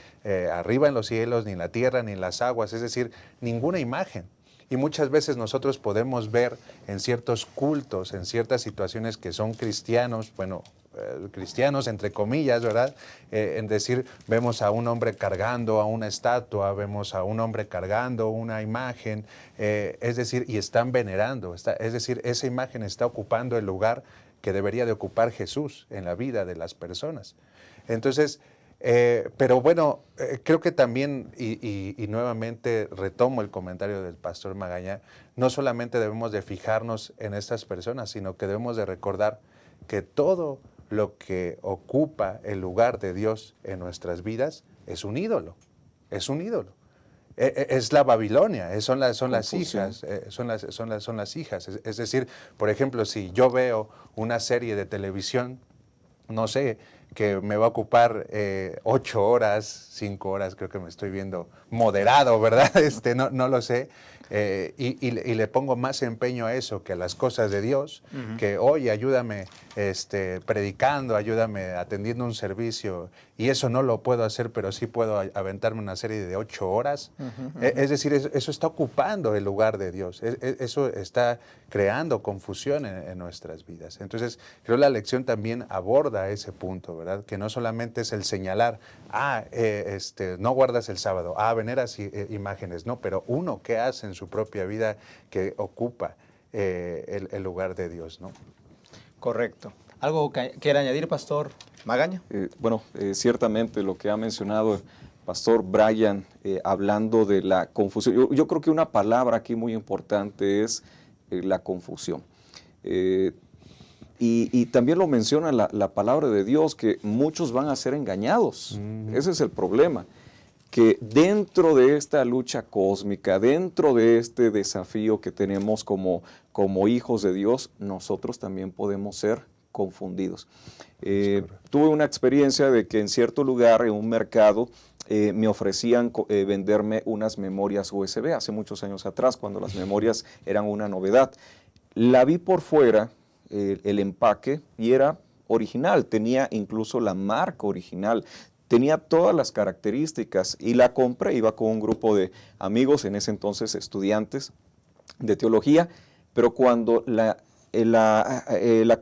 arriba en los cielos, ni en la tierra, ni en las aguas, es decir, ninguna imagen. Y muchas veces nosotros podemos ver en ciertos cultos, en ciertas situaciones que son cristianos, bueno, cristianos entre comillas, ¿verdad? En decir, vemos a un hombre cargando a una estatua, vemos a un hombre cargando una imagen, es decir, y están venerando, es decir, esa imagen está ocupando el lugar que debería de ocupar Jesús en la vida de las personas. Entonces, pero bueno, creo que también, y nuevamente retomo el comentario del pastor Magaña, no solamente debemos de fijarnos en estas personas, sino que debemos de recordar que todo lo que ocupa el lugar de Dios en nuestras vidas es un ídolo, es un ídolo. Es la Babilonia, son las hijas, son las hijas. Es decir, por ejemplo, si yo veo una serie de televisión, no sé, que me va a ocupar 8 horas, 5 horas, creo que me estoy viendo moderado, ¿verdad? No lo sé. Y le pongo más empeño a eso que a las cosas de Dios, que oye, ayúdame predicando, ayúdame atendiendo un servicio, y eso no lo puedo hacer, pero sí puedo aventarme una serie de 8 horas. Es decir, eso está ocupando el lugar de Dios, eso está creando confusión en nuestras vidas. Entonces, creo que la lección también aborda ese punto, ¿verdad? Que no solamente es el señalar, no guardas el sábado, veneras imágenes, no, pero uno, ¿qué hace en su propia vida que ocupa el lugar de Dios, ¿no? Correcto. ¿Algo que quiera añadir, Pastor Magaña? Ciertamente lo que ha mencionado el Pastor Brian, hablando de la confusión. Yo creo que una palabra aquí muy importante es la confusión. Y también lo menciona la palabra de Dios, que muchos van a ser engañados. Ese es el problema. Que dentro de esta lucha cósmica, dentro de este desafío que tenemos como hijos de Dios, nosotros también podemos ser confundidos. Tuve una experiencia de que en cierto lugar, en un mercado, me ofrecían venderme unas memorias USB hace muchos años atrás, cuando las memorias eran una novedad. La vi por fuera, el empaque, y era original, tenía incluso la marca original. tenía todas las características y la compré. Iba con un grupo de amigos, en ese entonces estudiantes de teología, pero cuando la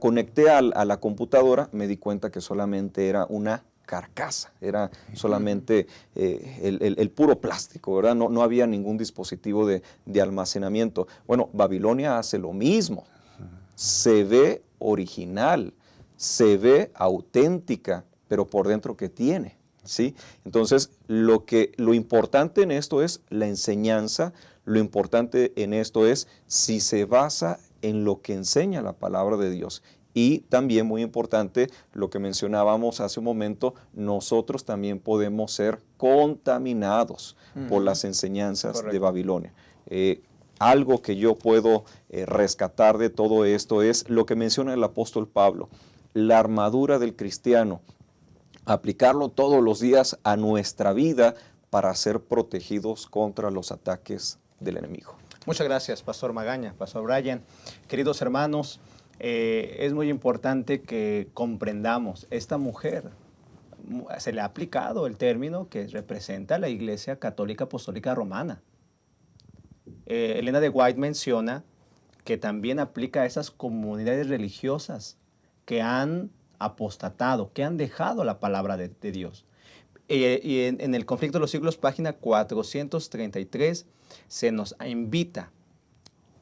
conecté a la computadora me di cuenta que solamente era una carcasa, era solamente el puro plástico, ¿verdad? No había ningún dispositivo de almacenamiento. Bueno, Babilonia hace lo mismo, se ve original, se ve auténtica, pero por dentro, ¿qué tiene? ¿Sí? Entonces, lo importante en esto es la enseñanza, lo importante en esto es si se basa en lo que enseña la palabra de Dios. Y también muy importante, lo que mencionábamos hace un momento, nosotros también podemos ser contaminados por las enseñanzas de Babilonia. Algo que yo puedo rescatar de todo esto es lo que menciona el apóstol Pablo, la armadura del cristiano, aplicarlo todos los días a nuestra vida para ser protegidos contra los ataques del enemigo. Muchas gracias, Pastor Magaña, Pastor Brian. Queridos hermanos, es muy importante que comprendamos, esta mujer, se le ha aplicado el término que representa a la Iglesia Católica Apostólica Romana. Elena de White menciona que también aplica a esas comunidades religiosas que han apostatado, que han dejado la palabra de Dios. Y en el Conflicto de los Siglos, página 433, se nos invita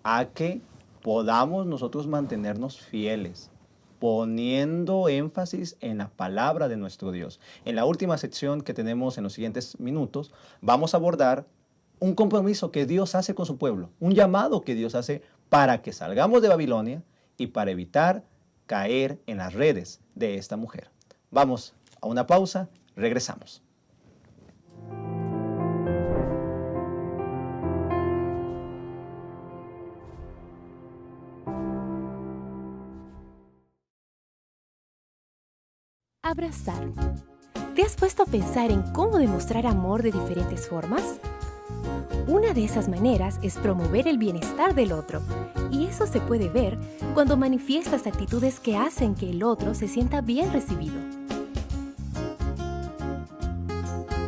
a que podamos nosotros mantenernos fieles, poniendo énfasis en la palabra de nuestro Dios. En la última sección que tenemos en los siguientes minutos, vamos a abordar un compromiso que Dios hace con su pueblo, un llamado que Dios hace para que salgamos de Babilonia y para evitar caer en las redes de esta mujer. Vamos a una pausa, regresamos. Abrazar. ¿Te has puesto a pensar en cómo demostrar amor de diferentes formas? Una de esas maneras es promover el bienestar del otro, y eso se puede ver cuando manifiestas actitudes que hacen que el otro se sienta bien recibido.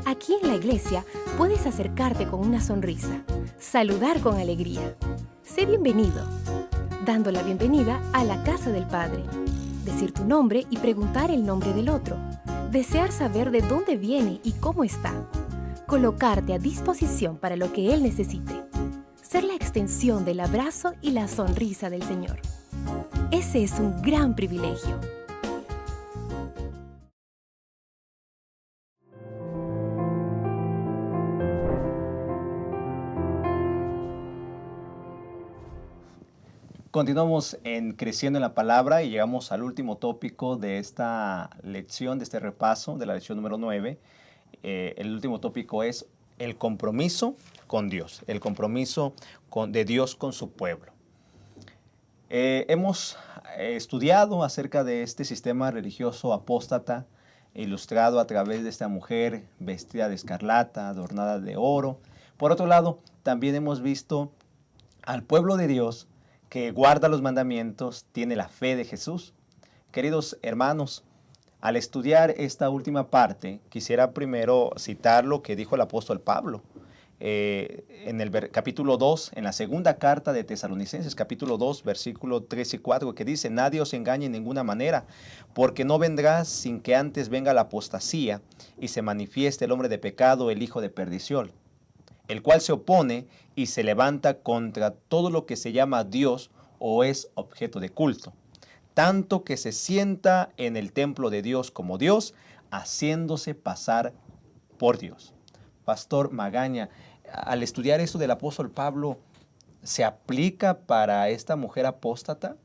Aquí en la iglesia puedes acercarte con una sonrisa, saludar con alegría. Sé bienvenido, dando la bienvenida a la casa del Padre. Decir tu nombre y preguntar el nombre del otro. Desear saber de dónde viene y cómo está. Colocarte a disposición para lo que Él necesite. Ser la extensión del abrazo y la sonrisa del Señor. Ese es un gran privilegio. Continuamos creciendo en la palabra y llegamos al último tópico de esta lección, de este repaso, de la lección número 9. El último tópico es el compromiso con Dios, el compromiso de Dios con su pueblo. Hemos estudiado acerca de este sistema religioso apóstata, ilustrado a través de esta mujer vestida de escarlata, adornada de oro. Por otro lado, también hemos visto al pueblo de Dios que guarda los mandamientos, tiene la fe de Jesús. Queridos hermanos, al estudiar esta última parte, quisiera primero citar lo que dijo el apóstol Pablo en el capítulo 2, en la segunda carta de Tesalonicenses, capítulo 2, versículo 3 y 4, que dice: nadie os engañe en ninguna manera, porque no vendrá sin que antes venga la apostasía y se manifieste el hombre de pecado, el hijo de perdición, el cual se opone y se levanta contra todo lo que se llama Dios o es objeto de culto, tanto que se sienta en el templo de Dios como Dios, haciéndose pasar por Dios. Pastor Magaña, al estudiar esto del apóstol Pablo, ¿se aplica para esta mujer apóstata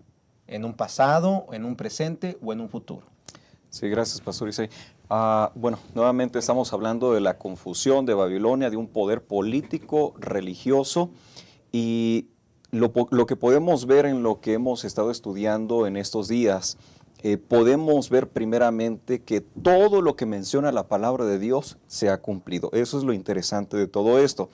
en un pasado, en un presente o en un futuro? Sí, gracias, Pastor Isaí. Bueno, nuevamente estamos hablando de la confusión de Babilonia, de un poder político, religioso, y lo que podemos ver en lo que hemos estado estudiando en estos días, podemos ver primeramente que todo lo que menciona la palabra de Dios se ha cumplido. Eso es lo interesante de todo esto.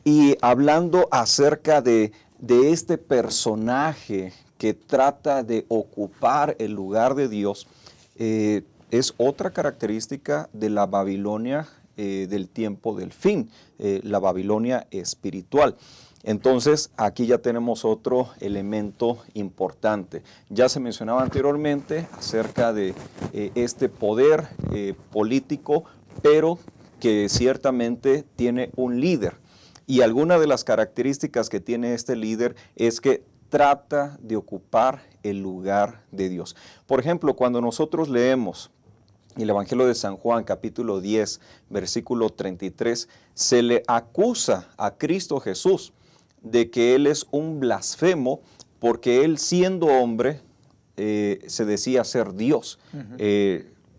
Y hablando acerca de este personaje que trata de ocupar el lugar de Dios, es otra característica de la Babilonia del tiempo del fin, la Babilonia espiritual. Entonces, aquí ya tenemos otro elemento importante. Ya se mencionaba anteriormente acerca de este poder político, pero que ciertamente tiene un líder. Y alguna de las características que tiene este líder es que trata de ocupar el lugar de Dios. Por ejemplo, cuando nosotros leemos el Evangelio de San Juan, capítulo 10, versículo 33, se le acusa a Cristo Jesús de que Él es un blasfemo porque Él, siendo hombre, se decía ser Dios.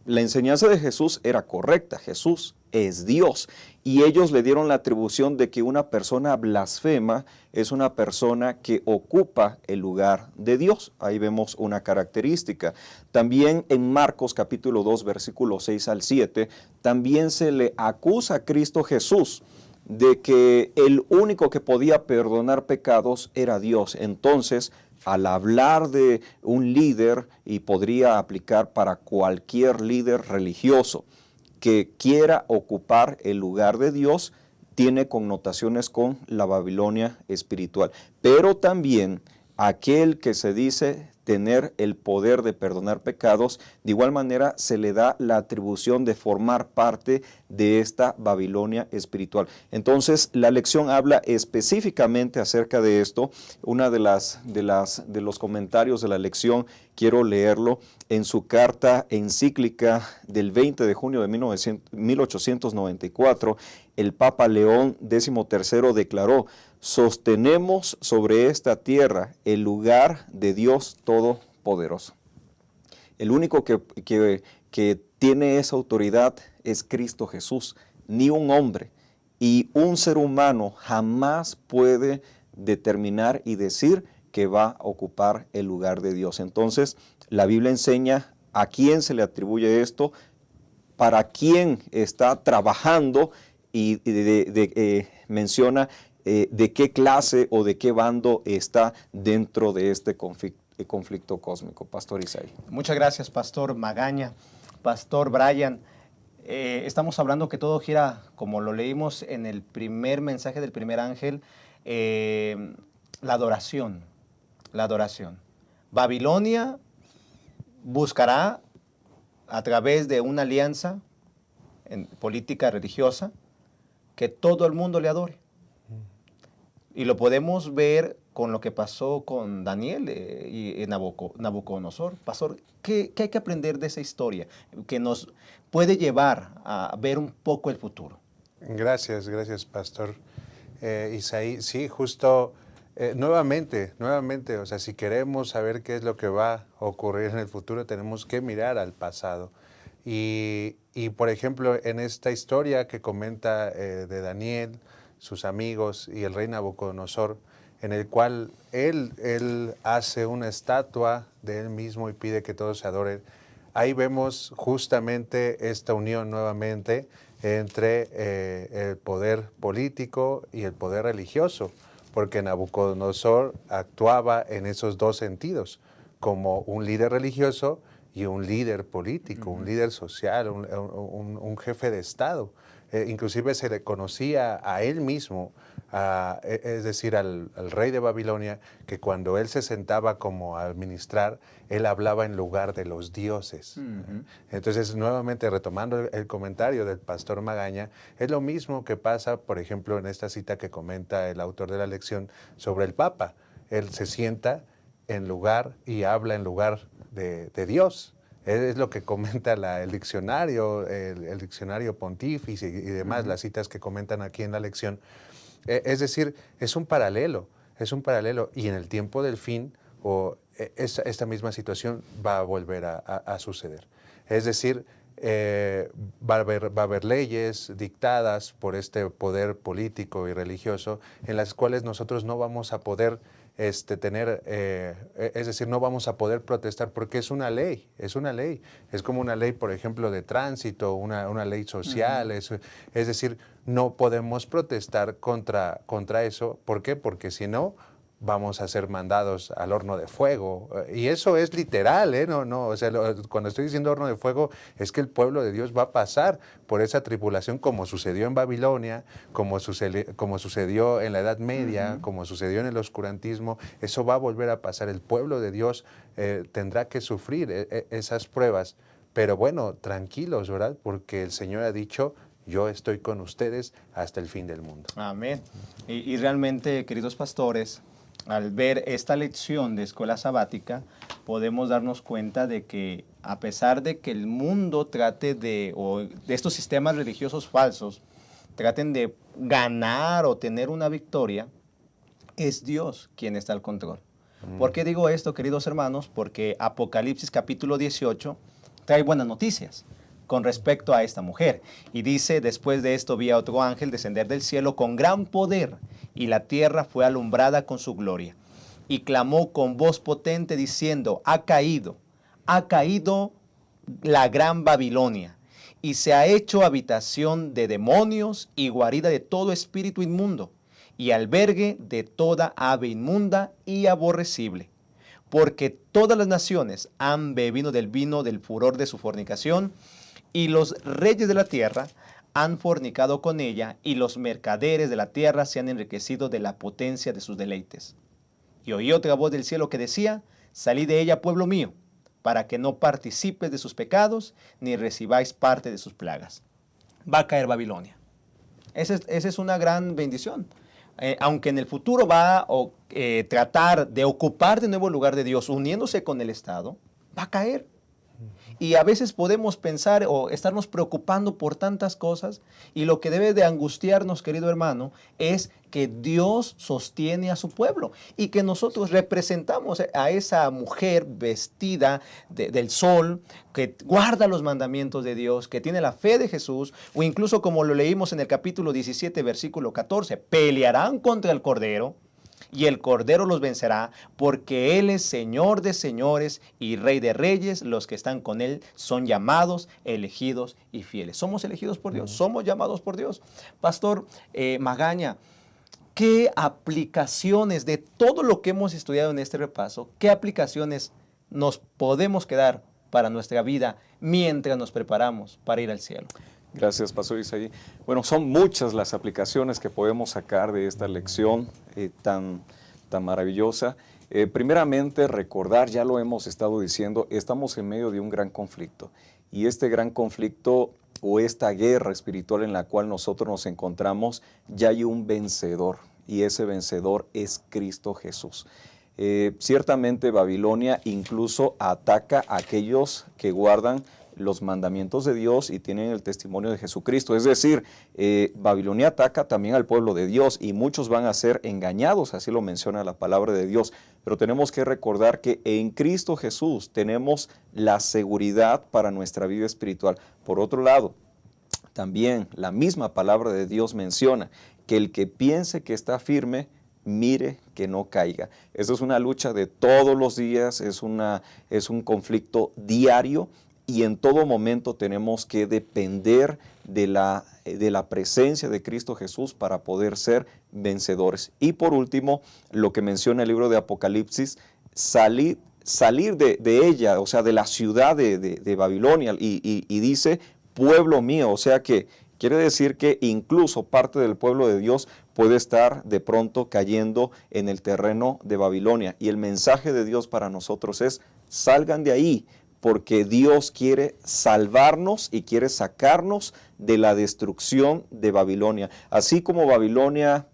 La enseñanza de Jesús era correcta. Jesús es Dios. Y ellos le dieron la atribución de que una persona blasfema es una persona que ocupa el lugar de Dios. Ahí vemos una característica. También en Marcos capítulo 2, versículo 6 al 7, también se le acusa a Cristo Jesús de que el único que podía perdonar pecados era Dios. Entonces, al hablar de un líder, y podría aplicar para cualquier líder religioso que quiera ocupar el lugar de Dios, tiene connotaciones con la Babilonia espiritual. Pero también aquel que se dice tener el poder de perdonar pecados, de igual manera se le da la atribución de formar parte de esta Babilonia espiritual. Entonces, la lección habla específicamente acerca de esto. Una de los comentarios de la lección, quiero leerlo, en su carta encíclica del 20 de junio de 1894, el Papa León XIII declaró: sostenemos sobre esta tierra el lugar de Dios Todopoderoso. El único que tiene esa autoridad es Cristo Jesús, ni un hombre. Y un ser humano jamás puede determinar y decir que va a ocupar el lugar de Dios. Entonces, la Biblia enseña a quién se le atribuye esto, para quién está trabajando, y menciona de qué clase o de qué bando está dentro de este conflicto cósmico. Pastor Isaí. Muchas gracias, Pastor Magaña. Pastor Brian, estamos hablando que todo gira, como lo leímos en el primer mensaje del primer ángel, la adoración. La adoración. Babilonia buscará, a través de una alianza en política religiosa, que todo el mundo le adore. Y lo podemos ver con lo que pasó con Daniel y Nabucodonosor. Pastor, ¿qué hay que aprender de esa historia que nos puede llevar a ver un poco el futuro? Gracias, Pastor Isaí. Sí, justo, nuevamente, o sea, si queremos saber qué es lo que va a ocurrir en el futuro, tenemos que mirar al pasado. Y por ejemplo, en esta historia que comenta de Daniel, sus amigos y el rey Nabucodonosor, en el cual él hace una estatua de él mismo y pide que todos se adoren. Ahí vemos justamente esta unión nuevamente entre el poder político y el poder religioso, porque Nabucodonosor actuaba en esos dos sentidos, como un líder religioso y un líder político, un líder social, un jefe de Estado. Inclusive se le conocía a él mismo, es decir, al rey de Babilonia, que cuando él se sentaba como a administrar, él hablaba en lugar de los dioses. Entonces, nuevamente, retomando el comentario del pastor Magaña, es lo mismo que pasa, por ejemplo, en esta cita que comenta el autor de la lección sobre el Papa. Él se sienta en lugar y habla en lugar de Dios. Es lo que comenta el diccionario, el diccionario pontífice y demás, las citas que comentan aquí en la lección. Es decir, es un paralelo. Y en el tiempo del fin, esta misma situación va a volver a suceder. Es decir, va a haber leyes dictadas por este poder político y religioso en las cuales nosotros no vamos a poder es decir, no vamos a poder protestar porque es una ley. Es como una ley, por ejemplo, de tránsito, una ley social. Es decir, no podemos protestar contra eso. ¿Por qué? Porque si no, vamos a ser mandados al horno de fuego. Y eso es literal, ¿eh? O sea, cuando estoy diciendo horno de fuego, es que el pueblo de Dios va a pasar por esa tribulación como sucedió en Babilonia, como sucedió en la Edad Media, como sucedió en el oscurantismo. Eso va a volver a pasar. El pueblo de Dios tendrá que sufrir esas pruebas. Pero bueno, tranquilos, ¿verdad? Porque el Señor ha dicho: yo estoy con ustedes hasta el fin del mundo. Amén. Y realmente, queridos pastores, al ver esta lección de escuela sabática, podemos darnos cuenta de que a pesar de que el mundo trate o de estos sistemas religiosos falsos, traten de ganar o tener una victoria, es Dios quien está al control. ¿Por qué digo esto, queridos hermanos? Porque Apocalipsis capítulo 18 trae buenas noticias con respecto a esta mujer. Y dice: después de esto vi a otro ángel descender del cielo con gran poder, y la tierra fue alumbrada con su gloria. Y clamó con voz potente diciendo: ha caído la gran Babilonia, y se ha hecho habitación de demonios y guarida de todo espíritu inmundo, y albergue de toda ave inmunda y aborrecible. Porque todas las naciones han bebido del vino del furor de su fornicación, y los reyes de la tierra han fornicado con ella, y los mercaderes de la tierra se han enriquecido de la potencia de sus deleites. Y oí otra voz del cielo que decía: salid de ella, pueblo mío, para que no participes de sus pecados, ni recibáis parte de sus plagas. Va a caer Babilonia. Esa es una gran bendición. Aunque en el futuro va a tratar de ocupar de nuevo el lugar de Dios, uniéndose con el Estado, va a caer. Y a veces podemos pensar o estarnos preocupando por tantas cosas, y lo que debe de angustiarnos, querido hermano, es que Dios sostiene a su pueblo y que nosotros representamos a esa mujer vestida del sol, que guarda los mandamientos de Dios, que tiene la fe de Jesús, o incluso como lo leímos en el capítulo 17, versículo 14, pelearán contra el Cordero, y el Cordero los vencerá, porque Él es Señor de señores y Rey de reyes. Los que están con Él son llamados, elegidos y fieles. Somos elegidos por Dios, somos llamados por Dios. Pastor Magaña, ¿qué aplicaciones de todo lo que hemos estudiado en este repaso, qué aplicaciones nos podemos quedar para nuestra vida mientras nos preparamos para ir al cielo? Gracias, Pastor Isaí. Bueno, son muchas las aplicaciones que podemos sacar de esta lección tan maravillosa. Primeramente, recordar, ya lo hemos estado diciendo, estamos en medio de un gran conflicto. Y este gran conflicto o esta guerra espiritual en la cual nosotros nos encontramos, ya hay un vencedor. Y ese vencedor es Cristo Jesús. Ciertamente Babilonia incluso ataca a aquellos que guardan los mandamientos de Dios y tienen el testimonio de Jesucristo. Es decir, Babilonia ataca también al pueblo de Dios y muchos van a ser engañados, así lo menciona la palabra de Dios. Pero tenemos que recordar que en Cristo Jesús tenemos la seguridad para nuestra vida espiritual. Por otro lado, también la misma palabra de Dios menciona que el que piense que está firme, mire que no caiga. Esa es una lucha de todos los días, es un conflicto diario. Y en todo momento tenemos que depender de la presencia de Cristo Jesús para poder ser vencedores. Y por último, lo que menciona el libro de Apocalipsis, salir de ella, o sea, de la ciudad de Babilonia, y dice, pueblo mío, o sea que quiere decir que incluso parte del pueblo de Dios puede estar de pronto cayendo en el terreno de Babilonia. Y el mensaje de Dios para nosotros es, salgan de ahí, porque Dios quiere salvarnos y quiere sacarnos de la destrucción de Babilonia. Así como Babilonia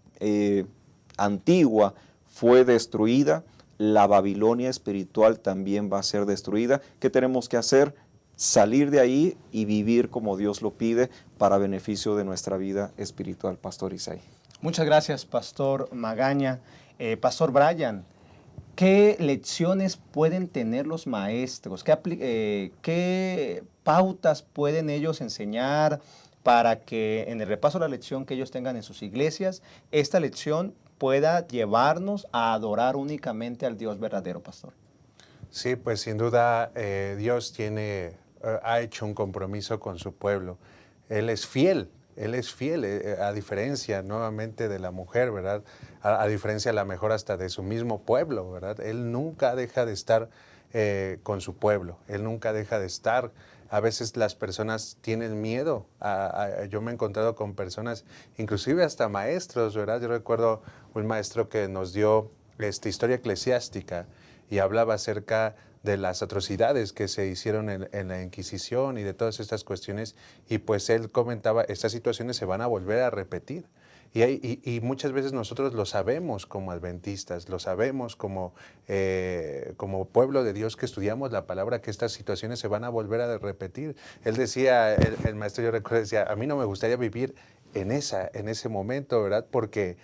antigua fue destruida, la Babilonia espiritual también va a ser destruida. ¿Qué tenemos que hacer? Salir de ahí y vivir como Dios lo pide para beneficio de nuestra vida espiritual. Pastor Isaí. Muchas gracias, Pastor Magaña. Pastor Brian, ¿qué lecciones pueden tener los maestros? ¿Qué pautas pueden ellos enseñar para que en el repaso de la lección que ellos tengan en sus iglesias, esta lección pueda llevarnos a adorar únicamente al Dios verdadero, Pastor? Sí, pues sin duda Dios ha hecho un compromiso con su pueblo. Él es fiel Él es fiel, a diferencia nuevamente de la mujer, ¿verdad? A diferencia a lo mejor hasta de su mismo pueblo, ¿verdad? Él nunca deja de estar con su pueblo, Él nunca deja de estar. A veces las personas tienen miedo. Yo me he encontrado con personas, inclusive hasta maestros, ¿verdad? Yo recuerdo un maestro que nos dio historia eclesiástica y hablaba acerca de las atrocidades que se hicieron en la Inquisición y de todas estas cuestiones, y pues él comentaba, estas situaciones se van a volver a repetir. Y muchas veces nosotros lo sabemos como adventistas, lo sabemos como pueblo de Dios que estudiamos la palabra, que estas situaciones se van a volver a repetir. Él decía, el maestro, yo recuerdo, decía, a mí no me gustaría vivir en ese momento, ¿verdad? Porque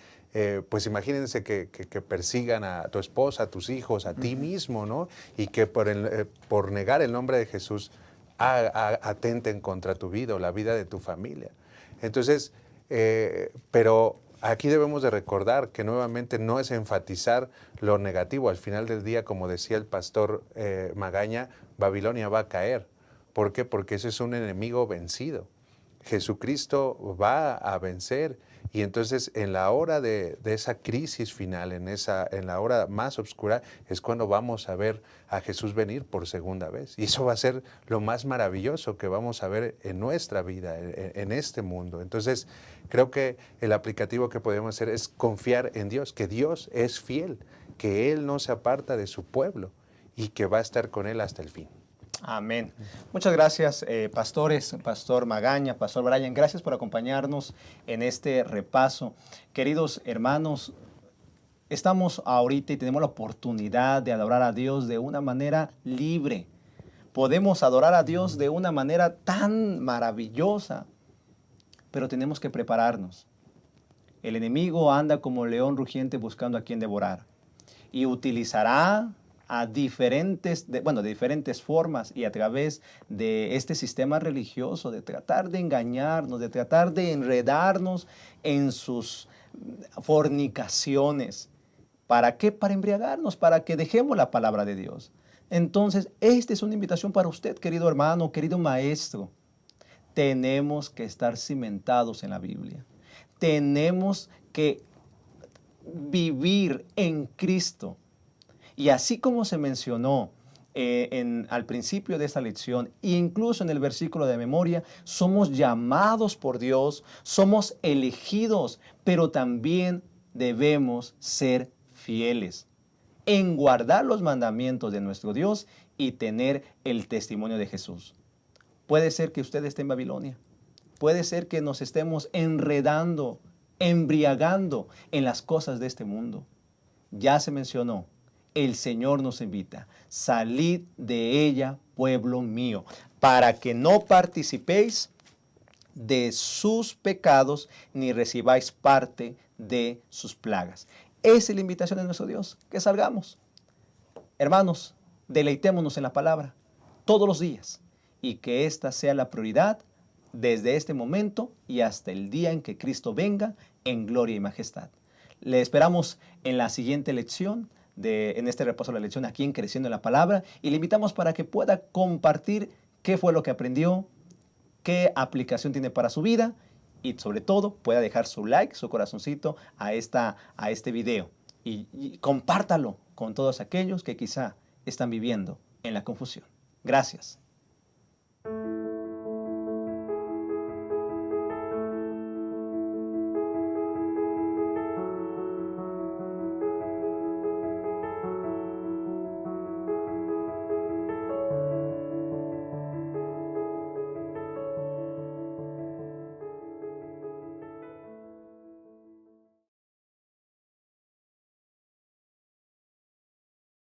pues imagínense que persigan a tu esposa, a tus hijos, a ti mismo, ¿no? Y que por negar el nombre de Jesús atenten contra tu vida o la vida de tu familia. Entonces, pero aquí debemos de recordar que nuevamente no es enfatizar lo negativo. Al final del día, como decía el pastor Magaña, Babilonia va a caer. ¿Por qué? Porque ese es un enemigo vencido. Jesucristo va a vencer, y entonces en la hora de esa crisis final, en la hora más oscura, es cuando vamos a ver a Jesús venir por segunda vez. Y eso va a ser lo más maravilloso que vamos a ver en nuestra vida, en este mundo. Entonces, creo que el aplicativo que podemos hacer es confiar en Dios, que Dios es fiel, que Él no se aparta de su pueblo y que va a estar con Él hasta el fin. Amén. Muchas gracias, pastores, Pastor Magaña, Pastor Brian. Gracias por acompañarnos en este repaso. Queridos hermanos, estamos ahorita y tenemos la oportunidad de adorar a Dios de una manera libre. Podemos adorar a Dios de una manera tan maravillosa, pero tenemos que prepararnos. El enemigo anda como león rugiente buscando a quien devorar y utilizará de diferentes formas y a través de este sistema religioso, de tratar de engañarnos, de tratar de enredarnos en sus fornicaciones. ¿Para qué? Para embriagarnos, para que dejemos la palabra de Dios. Entonces, esta es una invitación para usted, querido hermano, querido maestro. Tenemos que estar cimentados en la Biblia. Tenemos que vivir en Cristo. Y así como se mencionó al principio de esta lección, incluso en el versículo de memoria, somos llamados por Dios, somos elegidos, pero también debemos ser fieles en guardar los mandamientos de nuestro Dios y tener el testimonio de Jesús. Puede ser que usted esté en Babilonia, puede ser que nos estemos enredando, embriagando en las cosas de este mundo. Ya se mencionó. El Señor nos invita, salid de ella, pueblo mío, para que no participéis de sus pecados, ni recibáis parte de sus plagas. Esa es la invitación de nuestro Dios, que salgamos. Hermanos, deleitémonos en la palabra todos los días, y que esta sea la prioridad desde este momento y hasta el día en que Cristo venga en gloria y majestad. Le esperamos en la siguiente lección, en este repaso de la lección aquí en Creciendo en la Palabra, y le invitamos para que pueda compartir qué fue lo que aprendió, qué aplicación tiene para su vida, y sobre todo pueda dejar su like, su corazoncito a este video, y compártalo con todos aquellos que quizá están viviendo en la confusión. Gracias.